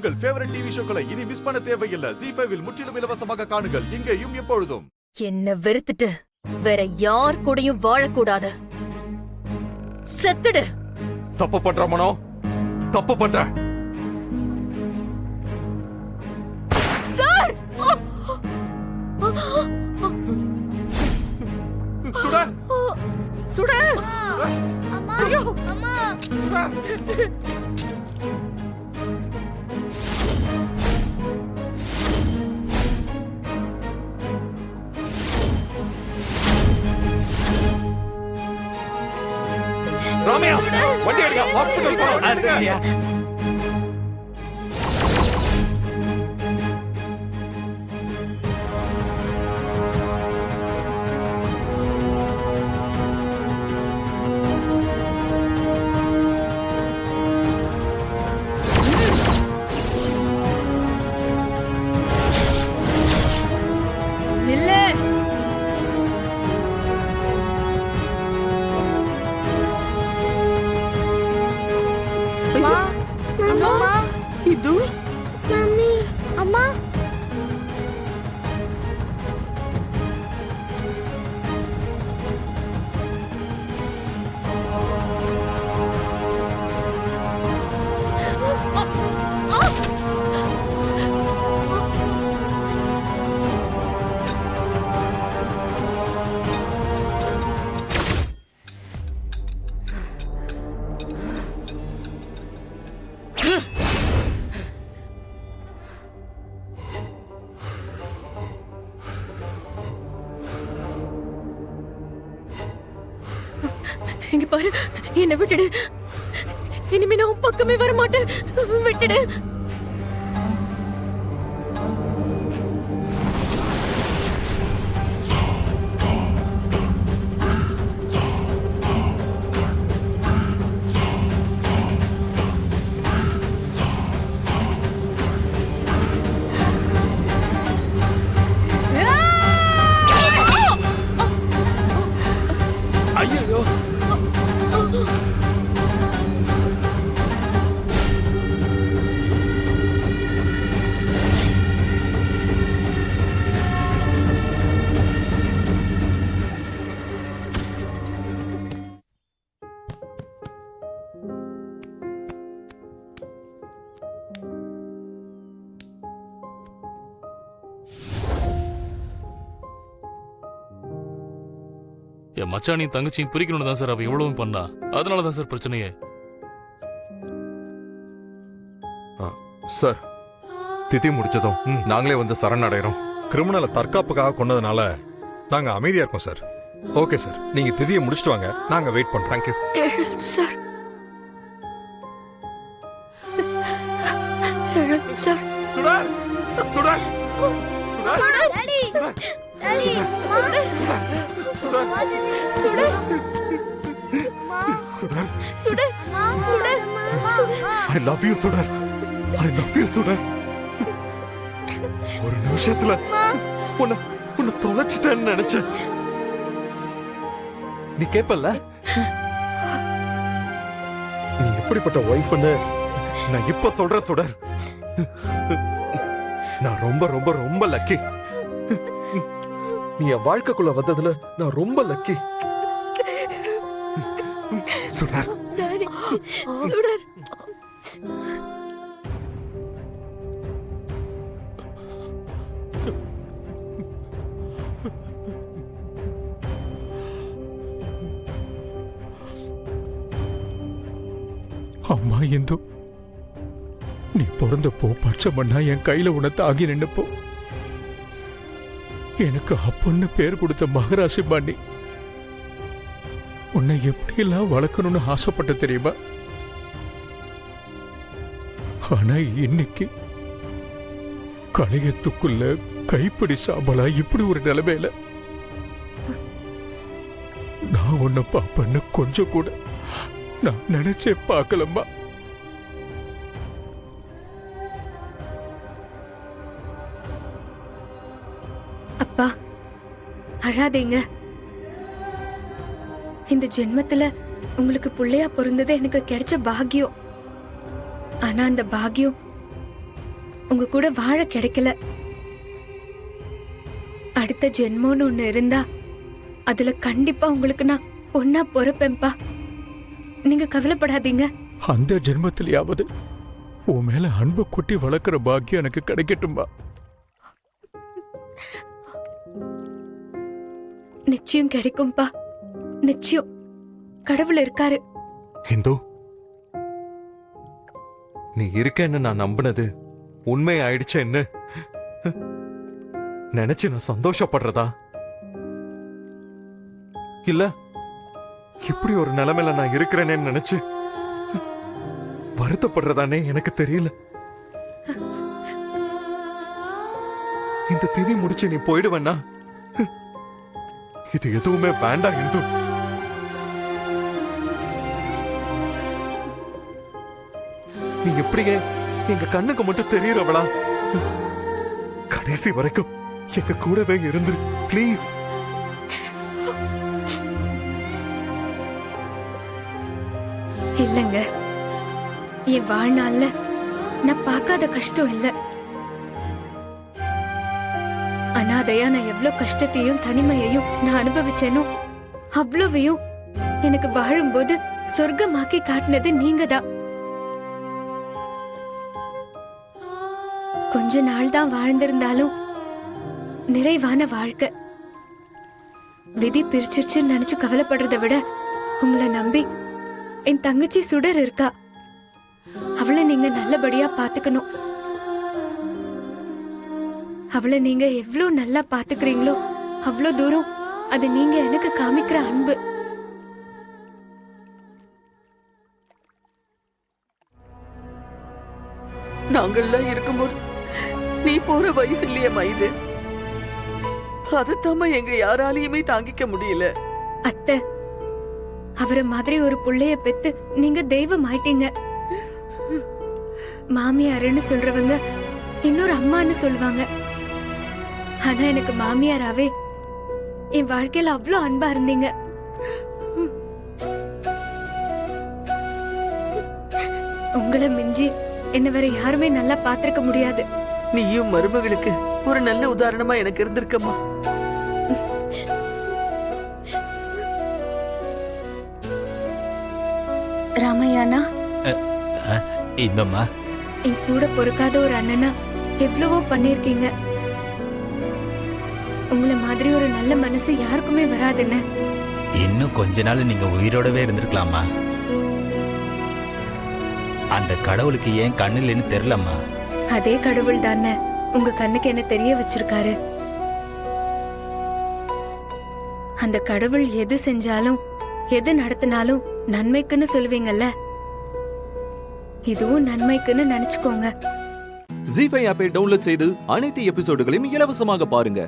உங்கள் favourite TV ஷோக்களை இனி miss பண்ண தேவையில்லை. ZEE5 இல் முற்றிலும் இலவசமாக காணுங்கள். இங்கேயும் எப்பொழுதும். என்ன வெறுத்துட்டு வேற யார் கூடயும் வாழக்கூடாது. செத்துடு. தப்பு பண்ற மனோ, தப்பு பண்ற. சார் சுட சுட. அம்மா ஐயோ அம்மா ராமையா வண்டி எடுங்க, ஹாஸ்பிடல் போறோம். சரியா? நில்லு. அம்மா அம்மா இது மம்மி அம்மா இங்க பாரு, என்ன விட்டுடு. இனிமே நான் உன் பக்கமே வர மாட்டேன். விட்டுடு. ஐயோ என் மச்சானையும் தங்கச்சியும் பிரிக்கணும்னு தான் சார் அவ எவ்வளவும் பண்ணா. அதனாலதான் சார் பிரச்சனையே. சார், திதி முடிச்சதும் நாங்களே வந்து சரணடைறோம். கிரிமினலை தற்காப்புக்காக கொண்டதுனால நாங்க அமைதியா இருக்கோம் சார். ஓகே சார், நீங்க திதியை முடிச்சிட்டு வாங்க, நாங்க வெயிட் பண்றோம். Thank you sir. சார் சுடர் சுடர் டாடி டாடி சுடர் சுடு சுடர். சுடு சுடு ஐ லவ் யூ சுடர், ஐ லவ் யூ சுடர். ஒரு நிமிஷத்துல உன்னை தொலைச்சிட்டேன்னு நினைச்சேன். நீ கேப்பல்ல, நீ எப்படிப்பட்ட ஒய்ஃப்னு நான் இப்ப சொல்றேன் சுடர். நான் ரொம்ப ரொம்ப ரொம்ப லக்கி. நீ என் வாழ்க்கைக்குள்ள வந்ததுல நான் ரொம்ப லக்கி சுடர். டாடி சுடர். அம்மா இந்து, நீ பிறந்தப்போ பச்சை மண்ணா என் கையில உன்னை தாங்கி நின்னப்போ எனக்கு அப்பன்னு பேர் கொடுத்த மகராசி பாண்டி உன்னை எப்படியெல்லாம் வளர்க்கணும்னு ஆசைப்பட்ட தெரியுமா? ஆனா இன்னைக்கு களையத்துக்குள்ள கைப்பிடி சாம்பலா இப்படி ஒரு நிலைமையில நான் உன்னை பாப்பன்னு கொஞ்சம் கூட நான் நினைச்சே பார்க்கலம்மா. அப்பா, அழாதீங்க. இந்த ஜென்மத்துல உங்களுக்கு புள்ளையா பிறந்தது எனக்கு கிடைச்ச பாக்கியம். ஆனா அந்த பாக்கியம் உங்க கூட வாழ கிடைக்கல. அடுத்த ஜென்மம்னு ஒண்ணு இருந்தா அதுல கண்டிப்பா உங்களுக்கு நான் பொண்ணா பொறுப்பேன்பா. நீங்க கவலைப்படாதீங்க. அந்த ஜென்மத்திலேயாவது உன் மேல அன்பு கொட்டி வளர்க்குற பாக்கியம் எனக்கு கிடைக்கட்டும்பா. நிச்சயம் கிடைக்கும்பா, நிச்சயம். கடவுள் இருக்காரு. இந்து, நீ இருக்கேன்னு நான் நம்பினது உண்மை ஆயிடுச்சேன்னு நினைச்சு நான் சந்தோஷப்படுறதா இல்ல இப்படி ஒரு நிலைமையில நான் இருக்கிறேனே நினைச்சு வருத்தப்படுறதானே எனக்கு தெரியல. இந்த திதி முடிச்சு நீ போயிடுவேன்னா இது எதுவுமே வேண்டாம் இந்து. நீ எப்படியே எங்க கண்ணுக்கு மட்டும் தெரியறவளா? கடைசி வரைக்கும் எங்க கூடவே இருந்து ப்ளீஸ். இல்லங்க, என் வாழ்நாள்ல நான் பார்க்காத கஷ்டம் இல்ல. அனாதையா நான் எவ்வளவு கஷ்டத்தையும் தனிமையையும் நான் அனுபவிச்சேனோ அவ்வளவையும் எனக்கு வாழும்போது சொர்க்கமாக்கி காட்டினது நீங்க தான். கொஞ்ச நாள் தான் வாழ்ந்திருந்தாலும் நிறைவான வாழ்க்கை. விதி பிரிச்சிருச்சுன்னு நினைச்சு கவலைப்படுறதை விட உங்களை நம்பி என் தங்கச்சி சுடர் இருக்கா. அவளை நீங்க நல்லபடியா பாத்துக்கணும். அவளை நீங்க எவ்வளவு நல்லா பாத்துக்கிறீங்களோ அவ்வளவு தூரம் அது நீங்க எனக்கு காமிக்கிற அன்பு. நாங்கள்லாம் இருக்கும்போது நீ போற வயசு இல்லையம்மா இது. அதத்தாம எங்க யாராலையுமே தாங்கிக்க முடியல. அத்தை, அவரை மாதிரி ஒரு புள்ளைய பெத்து நீங்க தெய்வம் ஆயிட்டீங்க. மாமியாருன்னு சொல்றவங்க இன்னொரு அம்மான்னு சொல்லுவாங்க. ஆனா எனக்கு மாமியாராவே என் வாழ்க்கையில அவ்வளவு அன்பா இருந்தீங்க. உங்களை மிஞ்சி என்ன வேற யாருமே நல்லா பாத்திருக்க முடியாது. நீயும் மருமகளுக்கு ஒரு நல்ல உதாரணமா எனக்கு இருந்திருக்கம்மா. ராமையானா, இந்தம்மா என் கூட பொறுக்காத ஒரு அண்ணனா எவ்வளவோ பண்ணிருக்கீங்க. உங்களை மாதிரி ஒரு நல்ல மனசு யாருக்குமே வராதுன்னு. இன்னும் கொஞ்ச நாள் நீங்க உயிரோடவே இருந்திருக்கலாமா? அந்த கடவுளுக்கு ஏன் கண்ணில்னு தெரியலம்மா. அதே கடவுள் தானே உங்க கண்ணுக்கு என்ன தெரிய வச்சிருக்காரு. அந்த கடவுள் எது செஞ்சாலும் எது நடத்தினாலும் நன்மைக்குன்னு சொல்லுவீங்கல்ல, இதுவும் நன்மைக்குன்னு நினைச்சுக்கோங்க. ஜீ5 ஆப்பை டவுன்லோட் செய்து அனைத்து எபிசோடுகளையும் இலவசமாக பாருங்க.